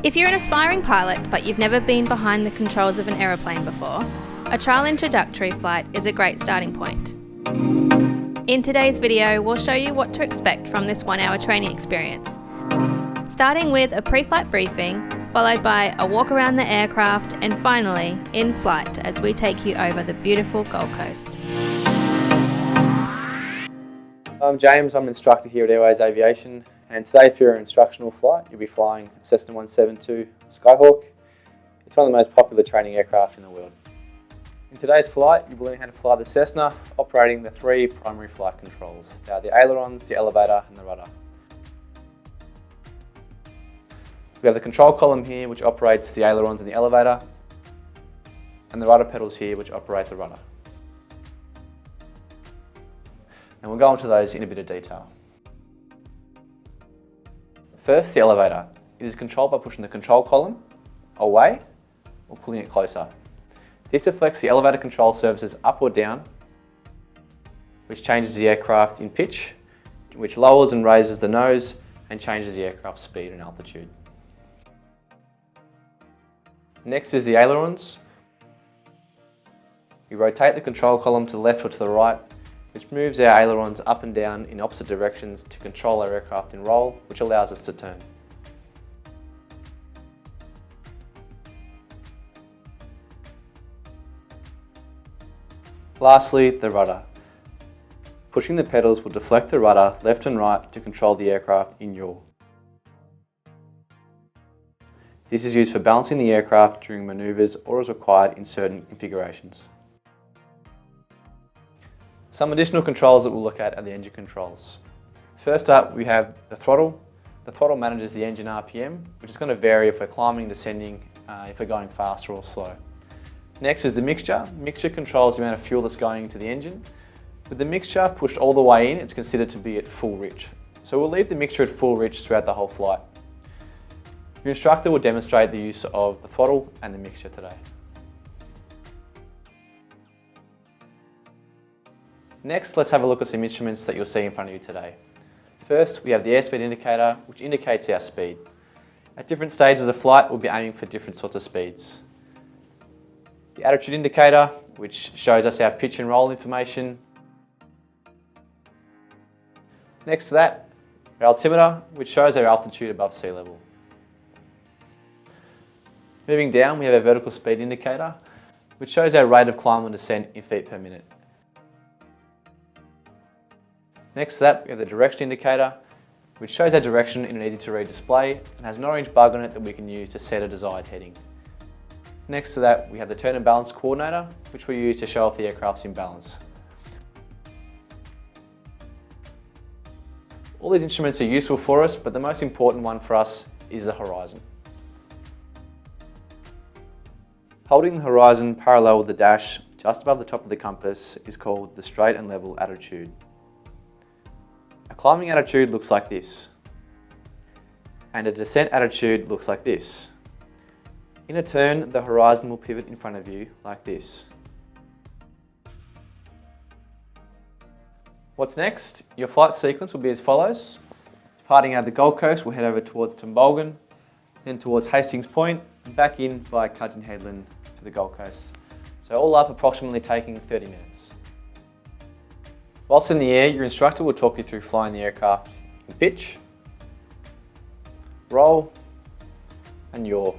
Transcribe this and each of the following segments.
If you're an aspiring pilot but you've never been behind the controls of an aeroplane before, a trial introductory flight is a great starting point. In today's video, we'll show you what to expect from this 1-hour training experience, starting with a pre-flight briefing, followed by a walk around the aircraft, and finally, in flight as we take you over the beautiful Gold Coast. I'm James, I'm an instructor here at Aviation, and today for your instructional flight you'll be flying Cessna 172 Skyhawk. It's one of the most popular training aircraft in the world. In today's flight you'll be learning how to fly the Cessna operating the 3 primary flight controls. They are the ailerons, the elevator and the rudder. We have the control column here which operates the ailerons and the elevator, and the rudder pedals here which operate the rudder. And we'll go into those in a bit of detail. First, the elevator. It is controlled by pushing the control column away or pulling it closer. This affects the elevator control surfaces up or down, which changes the aircraft in pitch, which lowers and raises the nose and changes the aircraft's speed and altitude. Next is the ailerons. We rotate the control column to the left or to the right, which moves our ailerons up and down in opposite directions to control our aircraft in roll, which allows us to turn. Lastly, the rudder. Pushing the pedals will deflect the rudder left and right to control the aircraft in yaw. This is used for balancing the aircraft during manoeuvres or as required in certain configurations. Some additional controls that we'll look at are the engine controls. First up, we have the throttle. The throttle manages the engine RPM, which is going to vary if we're climbing, descending, if we're going faster or slow. Next is the mixture. Mixture controls the amount of fuel that's going into the engine. With the mixture pushed all the way in, it's considered to be at full rich. So we'll leave the mixture at full rich throughout the whole flight. Your instructor will demonstrate the use of the throttle and the mixture today. Next, let's have a look at some instruments that you'll see in front of you today. First, we have the airspeed indicator, which indicates our speed. At different stages of flight, we'll be aiming for different sorts of speeds. The attitude indicator, which shows us our pitch and roll information. Next to that, our altimeter, which shows our altitude above sea level. Moving down, we have our vertical speed indicator, which shows our rate of climb and descent in feet per minute. Next to that, we have the direction indicator, which shows our direction in an easy-to-read display and has an orange bug on it that we can use to set a desired heading. Next to that, we have the turn and balance coordinator, which we use to show if the aircraft's in balance. All these instruments are useful for us, but the most important one for us is the horizon. Holding the horizon parallel with the dash just above the top of the compass is called the straight and level attitude. A climbing attitude looks like this, and a descent attitude looks like this. In a turn, the horizon will pivot in front of you like this. What's next? Your flight sequence will be as follows. Departing out of the Gold Coast, we'll head over towards Tumbolgan, then towards Hastings Point, and back in via Cudgeon Headland to the Gold Coast. So all up approximately taking 30 minutes. Whilst in the air, your instructor will talk you through flying the aircraft in pitch, roll, and yaw.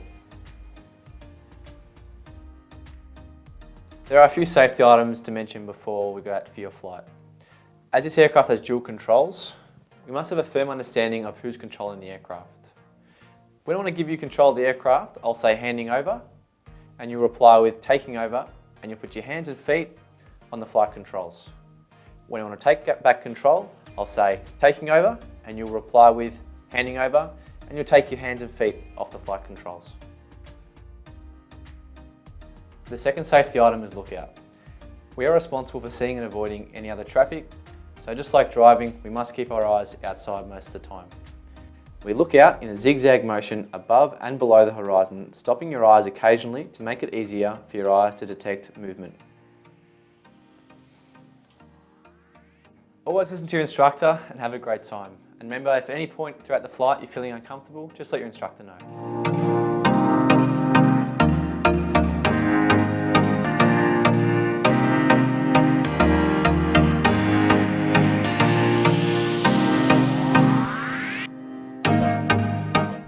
There are a few safety items to mention before we go out for your flight. As this aircraft has dual controls, we must have a firm understanding of who's controlling the aircraft. When I want to give you control of the aircraft, I'll say handing over, and you'll reply with taking over, and you'll put your hands and feet on the flight controls. When I want to take back control, I'll say taking over, and you'll reply with handing over, and you'll take your hands and feet off the flight controls. The second safety item is lookout. We are responsible for seeing and avoiding any other traffic, so just like driving, we must keep our eyes outside most of the time. We look out in a zigzag motion above and below the horizon, stopping your eyes occasionally to make it easier for your eyes to detect movement. Always listen to your instructor and have a great time. And remember, if at any point throughout the flight you're feeling uncomfortable, just let your instructor know.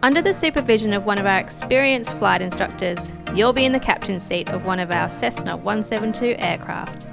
Under the supervision of one of our experienced flight instructors, you'll be in the captain's seat of one of our Cessna 172 aircraft.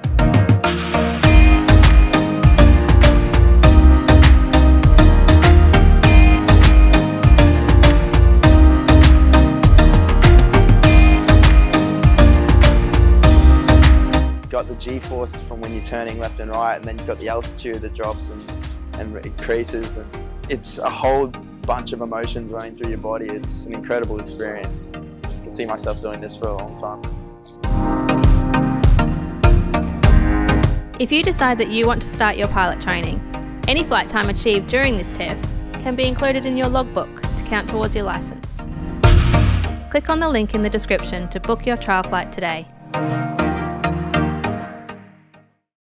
Got the G-forces from when you're turning left and right, and then you've got the altitude that drops and increases, and it's a whole bunch of emotions running through your body. It's an incredible experience. I can see myself doing this for a long time. If you decide that you want to start your pilot training, any flight time achieved during this TIF can be included in your logbook to count towards your licence. Click on the link in the description to book your trial flight today.